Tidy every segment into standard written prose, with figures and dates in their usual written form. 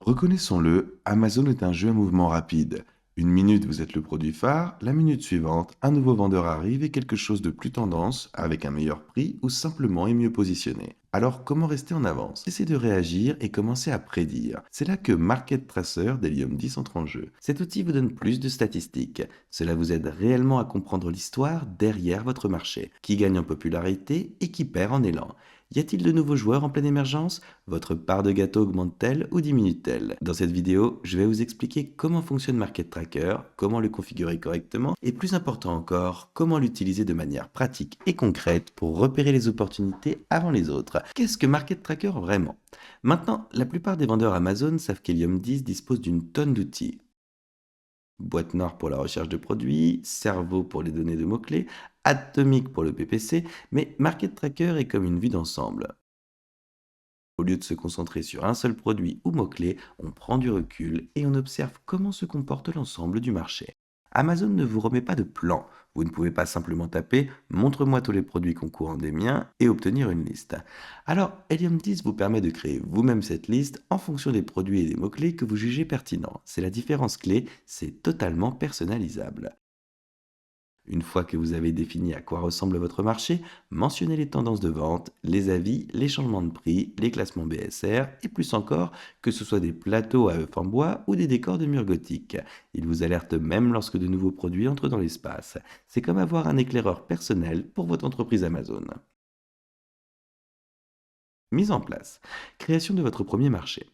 Reconnaissons-le, Amazon est un jeu à mouvement rapide. Une minute, vous êtes le produit phare, la minute suivante, un nouveau vendeur arrive et quelque chose de plus tendance, avec un meilleur prix ou simplement est mieux positionné. Alors, comment rester en avance? Essayez de réagir et commencer à prédire. C'est là que Market Tracer d'Helium 10 entre en jeu. Cet outil vous donne plus de statistiques. Cela vous aide réellement à comprendre l'histoire derrière votre marché, qui gagne en popularité et qui perd en élan. Y a-t-il de nouveaux joueurs en pleine émergence? Votre part de gâteau augmente-t-elle ou diminue-t-elle? Dans cette vidéo, je vais vous expliquer comment fonctionne Market Tracker, comment le configurer correctement et plus important encore, comment l'utiliser de manière pratique et concrète pour repérer les opportunités avant les autres. Qu'est-ce que Market Tracker vraiment? Maintenant, la plupart des vendeurs Amazon savent qu'Helium 10 dispose d'une tonne d'outils. Boîte noire pour la recherche de produits, cerveau pour les données de mots-clés, atomique pour le PPC, mais Market Tracker est comme une vue d'ensemble. Au lieu de se concentrer sur un seul produit ou mot-clé, on prend du recul et on observe comment se comporte l'ensemble du marché. Amazon ne vous remet pas de plan. Vous ne pouvez pas simplement taper «Montre-moi tous les produits concurrents des miens» et obtenir une liste. Alors, Helium 10 vous permet de créer vous-même cette liste en fonction des produits et des mots-clés que vous jugez pertinents. C'est la différence clé, c'est totalement personnalisable. Une fois que vous avez défini à quoi ressemble votre marché, mentionnez les tendances de vente, les avis, les changements de prix, les classements BSR et plus encore, que ce soit des plateaux à œufs en bois ou des décors de murs gothiques. Il vous alerte même lorsque de nouveaux produits entrent dans l'espace. C'est comme avoir un éclaireur personnel pour votre entreprise Amazon. Mise en place. Création de votre premier marché.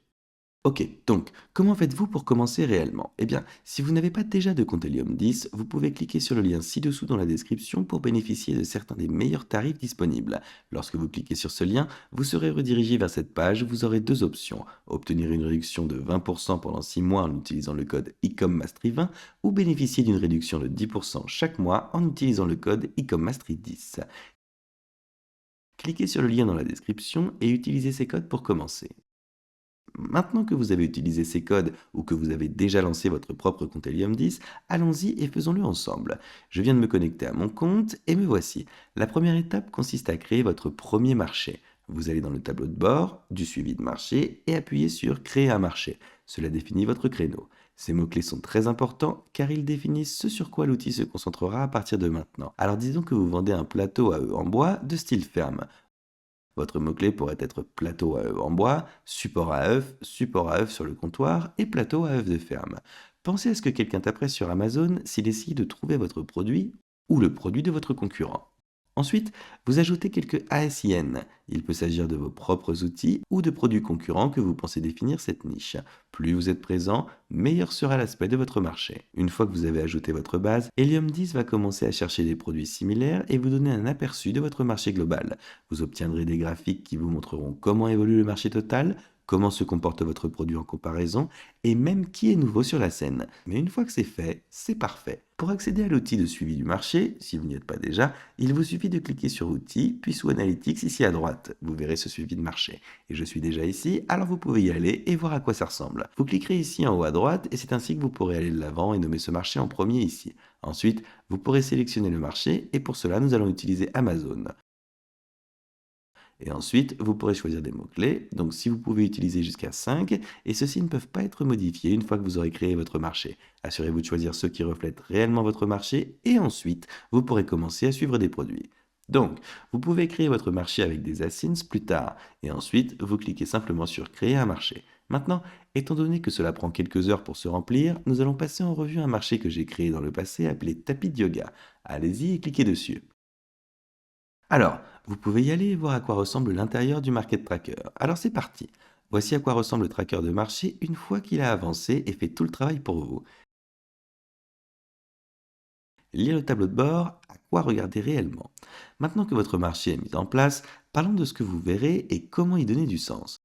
Ok, donc, comment faites-vous pour commencer réellement? Eh bien, si vous n'avez pas déjà de compte Helium 10, vous pouvez cliquer sur le lien ci-dessous dans la description pour bénéficier de certains des meilleurs tarifs disponibles. Lorsque vous cliquez sur ce lien, vous serez redirigé vers cette page où vous aurez deux options. Obtenir une réduction de 20% pendant 6 mois en utilisant le code ICOMMASTRI20 ou bénéficier d'une réduction de 10% chaque mois en utilisant le code ICOMMASTRI10. Cliquez sur le lien dans la description et utilisez ces codes pour commencer. Maintenant que vous avez utilisé ces codes ou que vous avez déjà lancé votre propre compte Helium 10, allons-y et faisons-le ensemble. Je viens de me connecter à mon compte et me voici. La première étape consiste à créer votre premier marché. Vous allez dans le tableau de bord, du suivi de marché et appuyez sur Créer un marché. Cela définit votre créneau. Ces mots-clés sont très importants car ils définissent ce sur quoi l'outil se concentrera à partir de maintenant. Alors disons que vous vendez un plateau à œufs en bois de style ferme. Votre mot-clé pourrait être plateau à œufs en bois, support à œufs sur le comptoir et plateau à œufs de ferme. Pensez à ce que quelqu'un taperait sur Amazon s'il essayait de trouver votre produit ou le produit de votre concurrent. Ensuite, vous ajoutez quelques ASIN. Il peut s'agir de vos propres outils ou de produits concurrents que vous pensez définir cette niche. Plus vous êtes présent, meilleur sera l'aspect de votre marché. Une fois que vous avez ajouté votre base, Helium 10 va commencer à chercher des produits similaires et vous donner un aperçu de votre marché global. Vous obtiendrez des graphiques qui vous montreront comment évolue le marché total, comment se comporte votre produit en comparaison et même qui est nouveau sur la scène. Mais une fois que c'est fait, c'est parfait. Pour accéder à l'outil de suivi du marché, si vous n'y êtes pas déjà, il vous suffit de cliquer sur Outils, puis sous Analytics ici à droite. Vous verrez ce suivi de marché. Et je suis déjà ici, alors vous pouvez y aller et voir à quoi ça ressemble. Vous cliquerez ici en haut à droite et c'est ainsi que vous pourrez aller de l'avant et nommer ce marché en premier ici. Ensuite, vous pourrez sélectionner le marché et pour cela, nous allons utiliser Amazon. Et ensuite, vous pourrez choisir des mots-clés. Donc, si vous pouvez utiliser jusqu'à 5, et ceux-ci ne peuvent pas être modifiés une fois que vous aurez créé votre marché. Assurez-vous de choisir ceux qui reflètent réellement votre marché, et ensuite, vous pourrez commencer à suivre des produits. Donc, vous pouvez créer votre marché avec des asins plus tard, et ensuite, vous cliquez simplement sur Créer un marché. Maintenant, étant donné que cela prend quelques heures pour se remplir, nous allons passer en revue un marché que j'ai créé dans le passé appelé tapis de yoga. Allez-y et cliquez dessus. Alors, vous pouvez y aller et voir à quoi ressemble l'intérieur du Market Tracker. Alors c'est parti. Voici à quoi ressemble le tracker de marché une fois qu'il a avancé et fait tout le travail pour vous. Lire le tableau de bord, à quoi regarder réellement. Maintenant que votre marché est mis en place, parlons de ce que vous verrez et comment y donner du sens.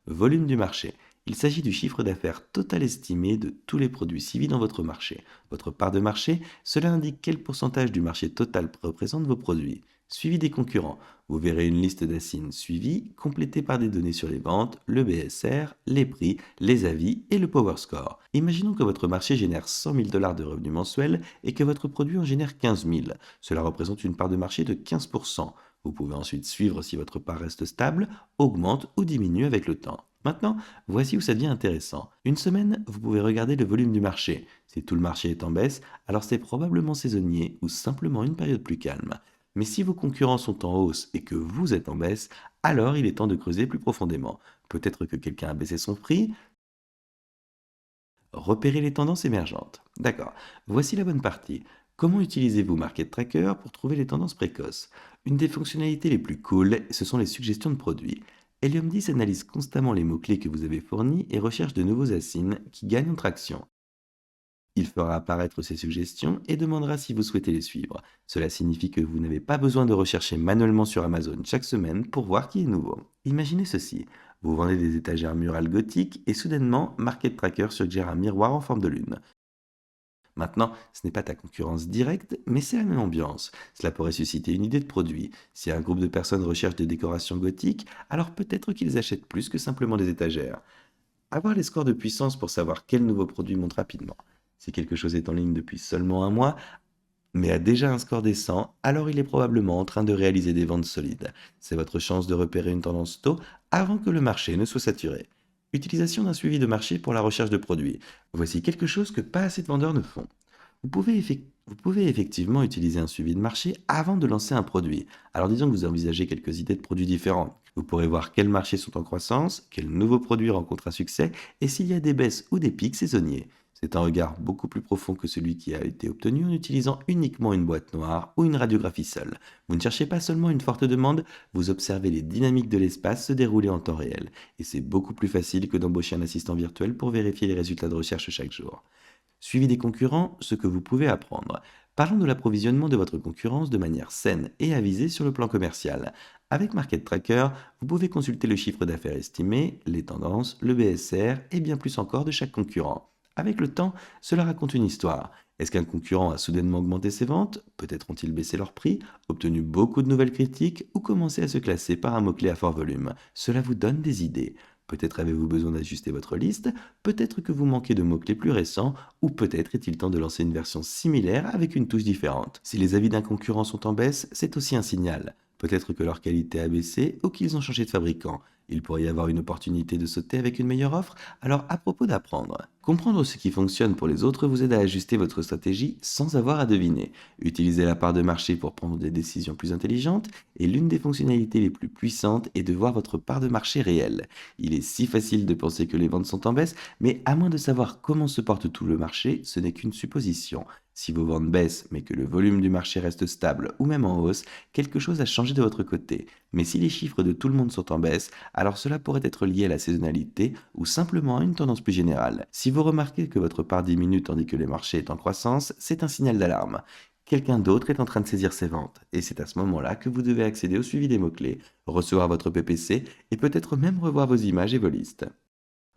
Volume du marché. Il s'agit du chiffre d'affaires total estimé de tous les produits suivis dans votre marché. Votre part de marché, cela indique quel pourcentage du marché total représentent vos produits. Suivi des concurrents. Vous verrez une liste d'assins suivis, complétée par des données sur les ventes, le BSR, les prix, les avis et le Power Score. Imaginons que votre marché génère 100 000 $ de revenus mensuels et que votre produit en génère 15 000. Cela représente une part de marché de 15%. Vous pouvez ensuite suivre si votre part reste stable, augmente ou diminue avec le temps. Maintenant, voici où ça devient intéressant. Une semaine, vous pouvez regarder le volume du marché. Si tout le marché est en baisse, alors c'est probablement saisonnier ou simplement une période plus calme. Mais si vos concurrents sont en hausse et que vous êtes en baisse, alors il est temps de creuser plus profondément. Peut-être que quelqu'un a baissé son prix. Repérer les tendances émergentes. D'accord. Voici la bonne partie. Comment utilisez-vous Market Tracker pour trouver les tendances précoces? Une des fonctionnalités les plus cool, ce sont les suggestions de produits. Helium 10 analyse constamment les mots-clés que vous avez fournis et recherche de nouveaux assins qui gagnent en traction. Il fera apparaître ces suggestions et demandera si vous souhaitez les suivre. Cela signifie que vous n'avez pas besoin de rechercher manuellement sur Amazon chaque semaine pour voir qui est nouveau. Imaginez ceci. Vous vendez des étagères murales gothiques et soudainement, Market Tracker suggère un miroir en forme de lune. Maintenant, ce n'est pas ta concurrence directe, mais c'est la même ambiance. Cela pourrait susciter une idée de produit. Si un groupe de personnes recherche des décorations gothiques, alors peut-être qu'ils achètent plus que simplement des étagères. Avoir les scores de puissance pour savoir quel nouveau produit monte rapidement. Si quelque chose est en ligne depuis seulement un mois, mais a déjà un score décent, alors il est probablement en train de réaliser des ventes solides. C'est votre chance de repérer une tendance tôt avant que le marché ne soit saturé. Utilisation d'un suivi de marché pour la recherche de produits. Voici quelque chose que pas assez de vendeurs ne font. Vous pouvez effectivement utiliser un suivi de marché avant de lancer un produit. Alors disons que vous envisagez quelques idées de produits différents. Vous pourrez voir quels marchés sont en croissance, quels nouveaux produits rencontrent un succès et s'il y a des baisses ou des pics saisonniers. C'est un regard beaucoup plus profond que celui qui a été obtenu en utilisant uniquement une boîte noire ou une radiographie seule. Vous ne cherchez pas seulement une forte demande, vous observez les dynamiques de l'espace se dérouler en temps réel. Et c'est beaucoup plus facile que d'embaucher un assistant virtuel pour vérifier les résultats de recherche chaque jour. Suivi des concurrents, ce que vous pouvez apprendre. Parlons de l'approvisionnement de votre concurrence de manière saine et avisée sur le plan commercial. Avec Market Tracker, vous pouvez consulter le chiffre d'affaires estimé, les tendances, le BSR et bien plus encore de chaque concurrent. Avec le temps, cela raconte une histoire. Est-ce qu'un concurrent a soudainement augmenté ses ventes? Peut-être ont-ils baissé leur prix, obtenu beaucoup de nouvelles critiques ou commencé à se classer par un mot-clé à fort volume? Cela vous donne des idées. Peut-être avez-vous besoin d'ajuster votre liste, peut-être que vous manquez de mots-clés plus récents, ou peut-être est-il temps de lancer une version similaire avec une touche différente. Si les avis d'un concurrent sont en baisse, c'est aussi un signal. Peut-être que leur qualité a baissé ou qu'ils ont changé de fabricant. Il pourrait y avoir une opportunité de sauter avec une meilleure offre, alors à propos d'apprendre. Comprendre ce qui fonctionne pour les autres vous aide à ajuster votre stratégie sans avoir à deviner. Utiliser la part de marché pour prendre des décisions plus intelligentes est l'une des fonctionnalités les plus puissantes et de voir votre part de marché réelle. Il est si facile de penser que les ventes sont en baisse, mais à moins de savoir comment se porte tout le marché, ce n'est qu'une supposition. Si vos ventes baissent, mais que le volume du marché reste stable ou même en hausse, quelque chose a changé de votre côté. Mais si les chiffres de tout le monde sont en baisse, alors cela pourrait être lié à la saisonnalité ou simplement à une tendance plus générale. Si vous remarquez que votre part diminue tandis que le marché est en croissance, c'est un signal d'alarme. Quelqu'un d'autre est en train de saisir ses ventes, et c'est à ce moment-là que vous devez accéder au suivi des mots-clés, recevoir votre PPC et peut-être même revoir vos images et vos listes.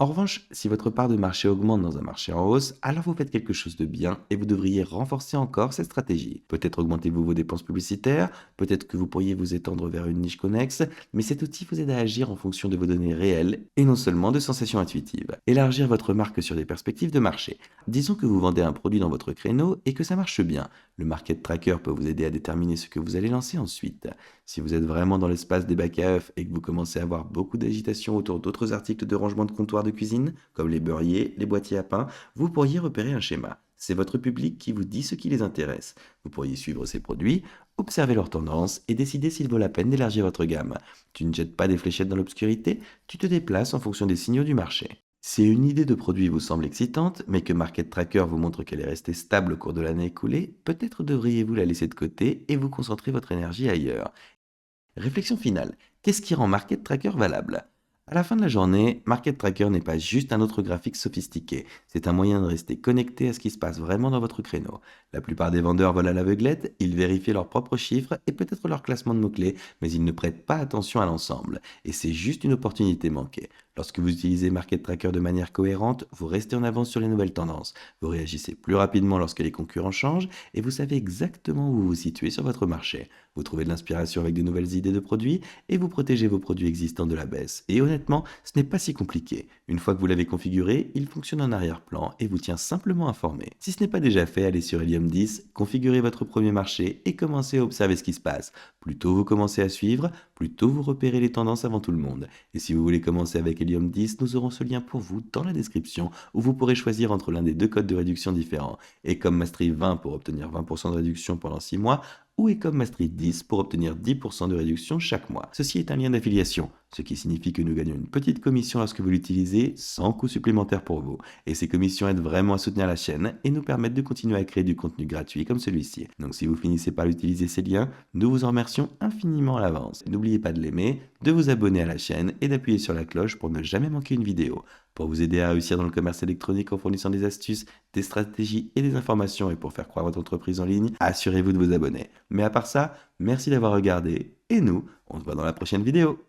En revanche, si votre part de marché augmente dans un marché en hausse, alors vous faites quelque chose de bien et vous devriez renforcer encore cette stratégie. Peut-être augmentez-vous vos dépenses publicitaires, peut-être que vous pourriez vous étendre vers une niche connexe, mais cet outil vous aide à agir en fonction de vos données réelles et non seulement de sensations intuitives. Élargir votre marque sur des perspectives de marché. Disons que vous vendez un produit dans votre créneau et que ça marche bien. Le Market Tracker peut vous aider à déterminer ce que vous allez lancer ensuite. Si vous êtes vraiment dans l'espace des bacs à œufs et que vous commencez à avoir beaucoup d'agitation autour d'autres articles de rangement de comptoir de cuisine, comme les beurriers, les boîtiers à pain, vous pourriez repérer un schéma. C'est votre public qui vous dit ce qui les intéresse. Vous pourriez suivre ces produits, observer leurs tendances et décider s'il vaut la peine d'élargir votre gamme. Tu ne jettes pas des fléchettes dans l'obscurité, tu te déplaces en fonction des signaux du marché. Si une idée de produit vous semble excitante, mais que Market Tracker vous montre qu'elle est restée stable au cours de l'année écoulée, peut-être devriez-vous la laisser de côté et vous concentrer votre énergie ailleurs. Réflexion finale. Qu'est-ce qui rend Market Tracker valable? À la fin de la journée, Market Tracker n'est pas juste un autre graphique sophistiqué. C'est un moyen de rester connecté à ce qui se passe vraiment dans votre créneau. La plupart des vendeurs volent à l'aveuglette, ils vérifient leurs propres chiffres et peut-être leur classement de mots-clés, mais ils ne prêtent pas attention à l'ensemble. Et c'est juste une opportunité manquée. Lorsque vous utilisez Market Tracker de manière cohérente, vous restez en avance sur les nouvelles tendances. Vous réagissez plus rapidement lorsque les concurrents changent et vous savez exactement où vous vous situez sur votre marché. Vous trouvez de l'inspiration avec de nouvelles idées de produits et vous protégez vos produits existants de la baisse. Et honnêtement, ce n'est pas si compliqué. Une fois que vous l'avez configuré, il fonctionne en arrière-plan et vous tient simplement informé. Si ce n'est pas déjà fait, allez sur Helium 10, configurez votre premier marché et commencez à observer ce qui se passe. Plus tôt vous commencez à suivre, Plus tôt vous repérez les tendances avant tout le monde. Et si vous voulez commencer avec Helium 10, nous aurons ce lien pour vous dans la description où vous pourrez choisir entre l'un des deux codes de réduction différents. Ecom Maastricht 20 pour obtenir 20% de réduction pendant 6 mois ou Ecom Maastricht 10 pour obtenir 10% de réduction chaque mois. Ceci est un lien d'affiliation, ce qui signifie que nous gagnons une petite commission lorsque vous l'utilisez sans coût supplémentaire pour vous. Et ces commissions aident vraiment à soutenir la chaîne et nous permettent de continuer à créer du contenu gratuit comme celui-ci. Donc si vous finissez par utiliser ces liens, nous vous en remercions infiniment à l'avance. N'oubliez pas de l'aimer, de vous abonner à la chaîne et d'appuyer sur la cloche pour ne jamais manquer une vidéo. Pour vous aider à réussir dans le commerce électronique en fournissant des astuces, des stratégies et des informations et pour faire croire votre entreprise en ligne, assurez-vous de vous abonner. Mais à part ça, merci d'avoir regardé et nous, on se voit dans la prochaine vidéo.